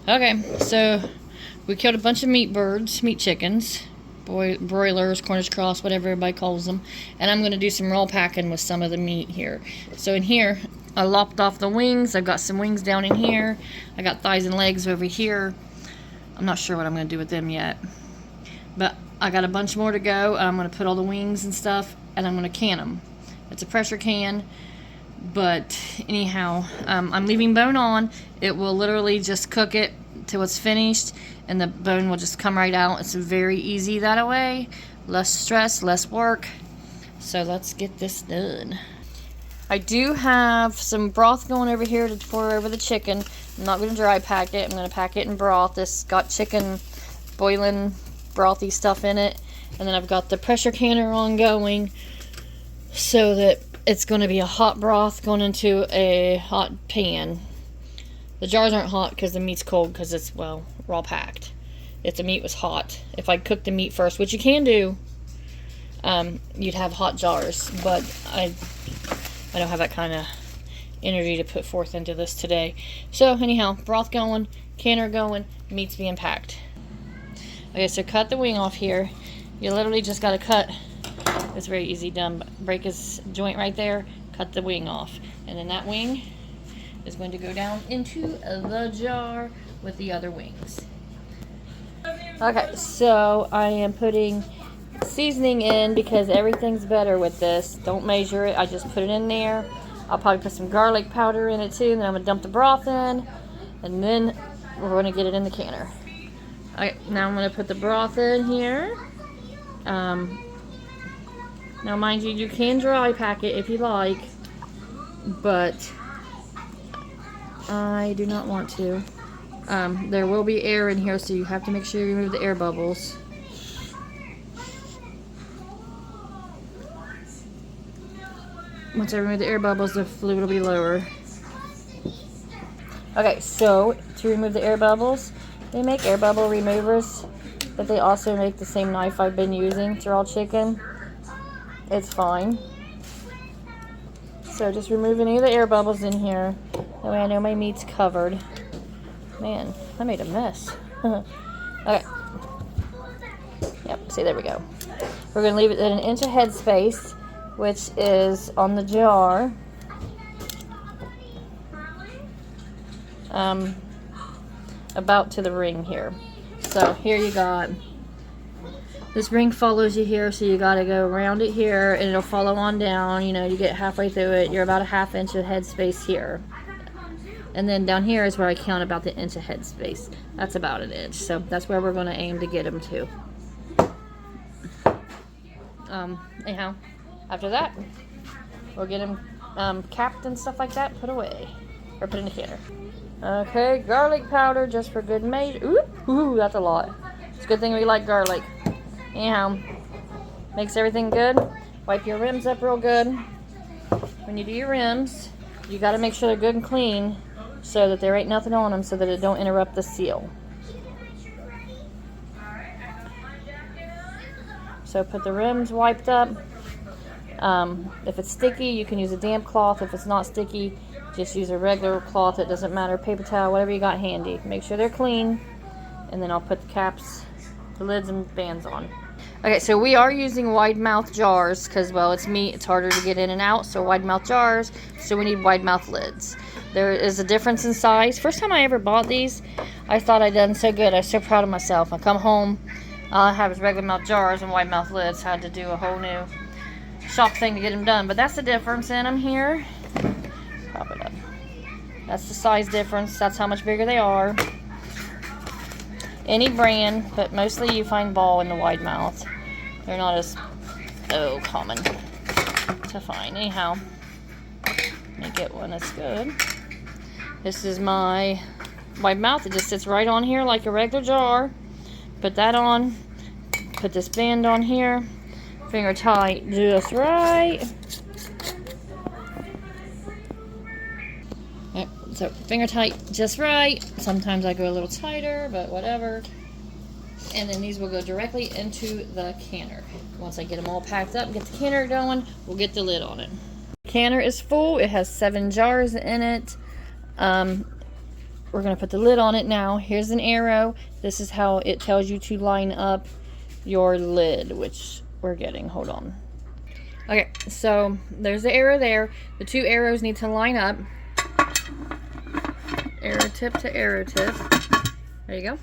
Okay, so we killed a bunch of meat birds, meat chickens, broilers, Cornish cross, whatever everybody calls them. And I'm going to do some raw packing with some of the meat here. So in here, I lopped off the wings. I've got some wings down in here. I got thighs and legs over here. I'm not sure what I'm going to do with them yet. But I got a bunch more to go. I'm going to put all the wings and stuff, and I'm going to can them. It's a pressure can. But anyhow, I'm leaving bone on. It will literally just cook it till it's finished, and the bone will just come right out. It's very easy that way. Less stress, less work. So let's get this done. I do have some broth going over here to pour over the chicken. I'm not going to dry pack it. I'm going to pack it in broth. This got chicken boiling brothy stuff in it. And then I've got the pressure canner on going so that it's going to be a hot broth going into a hot pan. The jars aren't hot because the meat's cold because it's, well, raw packed. If the meat was hot, if I cooked the meat first, which you can do, you'd have hot jars. But I don't have that kind of energy to put forth into this today. So anyhow, broth going, canner going, meat's being packed. Okay, so cut the wing off here. You literally just got to cut. It's very easy done. Break his joint right there, cut the wing off. And then that wing is going to go down into the jar with the other wings. Okay, so I am putting seasoning in because everything's better with this. Don't measure it. I just put it in there. I'll probably put some garlic powder in it too. And then I'm going to dump the broth in. And then we're going to get it in the canner. Okay, now I'm going to put the broth in here. Now, mind you, you can dry pack it if you like, but I do not want to. There will be air in here, so you have to make sure you remove the air bubbles. Once I remove the air bubbles, the fluid will be lower. Okay, so to remove the air bubbles, they make air bubble removers, but they also make the same knife I've been using to raw chicken. It's fine. So just remove any of the air bubbles in here. That way I know my meat's covered. Man, I made a mess. Okay. Yep, see, there we go. We're going to leave it at 1 inch of headspace, which is on the jar. About to the ring here. So here you got, this ring follows you here, so you got to go around it here, and it'll follow on down. You know, you get halfway through it, you're about a 1/2 inch of headspace here. And then down here is where I count about the 1 inch of headspace. That's about 1 inch. So that's where we're going to aim to get them to. Anyhow, after that, we'll get them capped and stuff like that, put away. Or put in the canner. Okay, garlic powder just for good measure. Ooh, that's a lot. It's a good thing we like garlic. Anyhow, makes everything good. Wipe your rims up real good. When you do your rims, you got to make sure they're good and clean so that there ain't nothing on them so that it don't interrupt the seal. So put the rims wiped up. If it's sticky, you can use a damp cloth. If it's not sticky, just use a regular cloth. It doesn't matter, paper towel, whatever you got handy. Make sure they're clean, and then I'll put the caps, the lids, and bands on. Okay, so we are using wide mouth jars because, well, it's meat. It's harder to get in and out, so wide mouth jars. So we need wide mouth lids. There is a difference in size. First time I ever bought these, I thought I'd done so good. I was so proud of myself. I come home, all I have is regular mouth jars and wide mouth lids. Had to do a whole new shop thing to get them done, but that's the difference in them here. Pop it up. That's the size difference. That's how much bigger they are. Any brand, but mostly you find Ball in the wide mouth. They're not as common to find. Anyhow, let me get one that's good. This is my wide mouth. It just sits right on here like a regular jar. Put that on. Put this band on here. Finger tight just right. Yep, so finger tight just right. Sometimes I go a little tighter, but whatever. And then these will go directly into the canner. Once I get them all packed up and get the canner going, we'll get the lid on it. The canner is full. It has 7 jars in it. we're going to put the lid on it now. Here's an arrow. This is how it tells you to line up your lid, which we're getting. Hold on. Okay, so there's the arrow there. The two arrows need to line up. Arrow tip to arrow tip. There you go.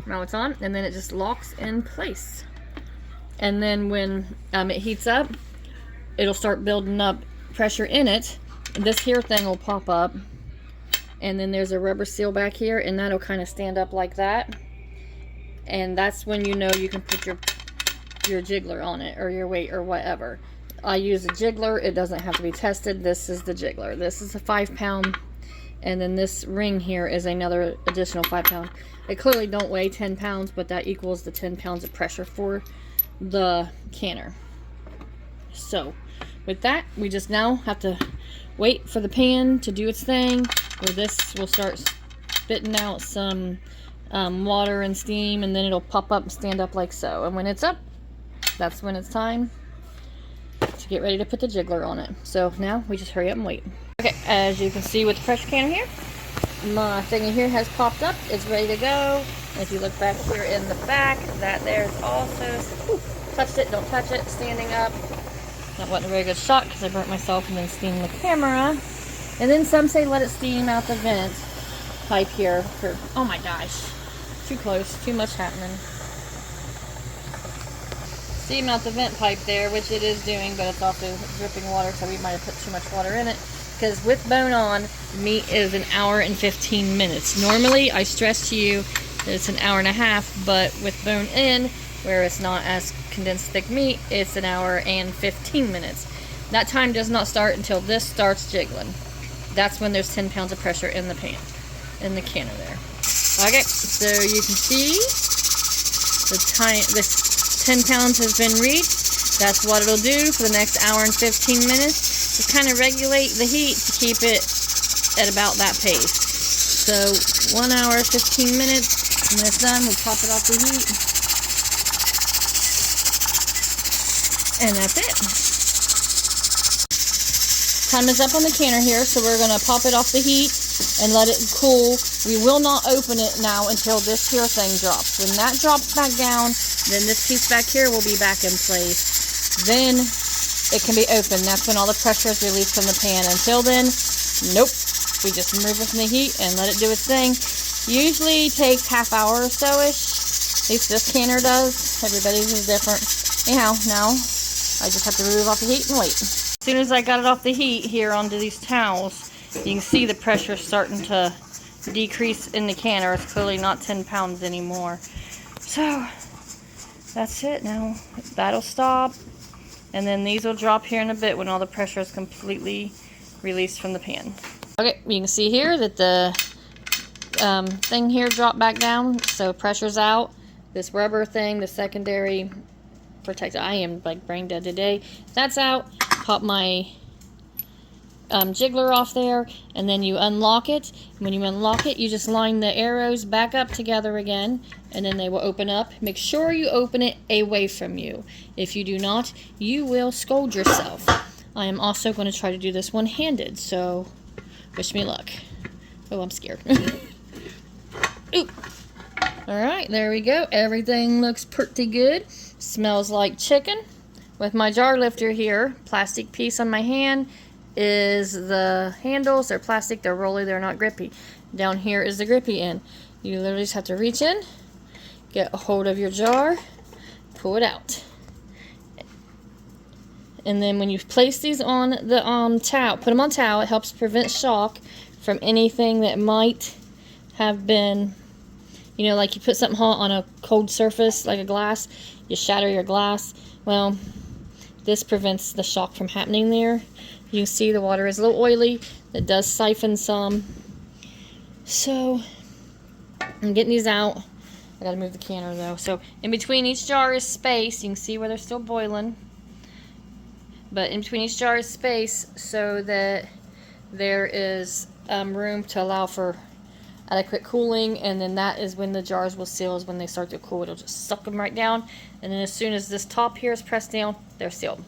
Now it's on, and then it just locks in place. And then when it heats up, it'll start building up pressure in it. This here thing will pop up, and then there's a rubber seal back here, and that'll kind of stand up like that. And that's when you know you can put your jiggler on it, or your weight, or whatever. I use a jiggler. It doesn't have to be tested. This is the jiggler. This is a 5 pound, and then this ring here is another additional 5 pound. It clearly don't weigh 10 pounds, but that equals the 10 pounds of pressure for the canner. So with that, we just now have to wait for the pan to do its thing, where this will start spitting out some water and steam, and then it'll pop up and stand up like so. And when it's up, that's when it's time to get ready to put the jiggler on it. So now we just hurry up and wait. Okay, as you can see with the pressure canner here, my thingy here has popped up. It's ready to go. And if you look back here in the back, that there's also, touched it, don't touch it, standing up. That wasn't a very good shot because I burnt myself and then steamed the camera. And then some say let it steam out the vent pipe here for, oh my gosh, too close, too much happening. Steam out the vent pipe there, which it is doing, but it's also dripping water, so we might have put too much water in it. Because with bone on, meat is 1 hour and 15 minutes. Normally, I stress to you that it's 1.5 hours, but with bone in, where it's not as condensed thick meat, it's 1 hour and 15 minutes. That time does not start until this starts jiggling. That's when there's 10 pounds of pressure in the pan, in the canner there. Okay, so you can see this 10 pounds has been reached. That's what it'll do for the next 1 hour and 15 minutes. Just kind of regulate the heat to keep it at about that pace. So 1 hour, 15 minutes, and when it's done, we pop it off the heat. And that's it. Time is up on the canner here, so we're going to pop it off the heat and let it cool. We will not open it now until this here thing drops. When that drops back down, then this piece back here will be back in place. Then it can be open. That's when all the pressure is released from the pan. Until then, nope. We just remove it from the heat and let it do its thing. Usually takes ½ hour or so-ish. At least this canner does. Everybody's is different. Anyhow, now I just have to remove off the heat and wait. As soon as I got it off the heat here onto these towels, you can see the pressure starting to decrease in the canner. It's clearly not 10 pounds anymore. So that's it. Now that'll stop. And then these will drop here in a bit when all the pressure is completely released from the pan. Okay, you can see here that the thing here dropped back down, so pressure's out. This rubber thing, the secondary protector, I am like brain dead today. That's out. Pop my jiggler off there, and then you unlock it. When you unlock it, you just line the arrows back up together again, and then they will open up. Make sure you open it away from you. If you do not, you will scold yourself. I am also going to try to do this one-handed, so wish me luck. Oh, I'm scared. Oop. Alright, there we go. Everything looks pretty good. Smells like chicken. With my jar lifter here, plastic piece on my hand is the handles. They're plastic, they're rolly, they're not grippy. Down here is the grippy end. You literally just have to reach in, get a hold of your jar, pull it out. And then when you place these on the towel, put them on towel, it helps prevent shock from anything that might have been, you know, like you put something hot on a cold surface, like a glass, you shatter your glass. Well, this prevents the shock from happening there. You can see the water is a little oily. It does siphon some. So, I'm getting these out. I gotta move the canner though. So, in between each jar is space. You can see where they're still boiling. But in between each jar is space so that there is room to allow for adequate cooling, and then that is when the jars will seal, is when they start to cool. It'll just suck them right down, and then as soon as this top here is pressed down, they're sealed.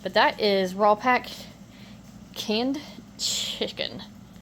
But that is raw pack canned chicken.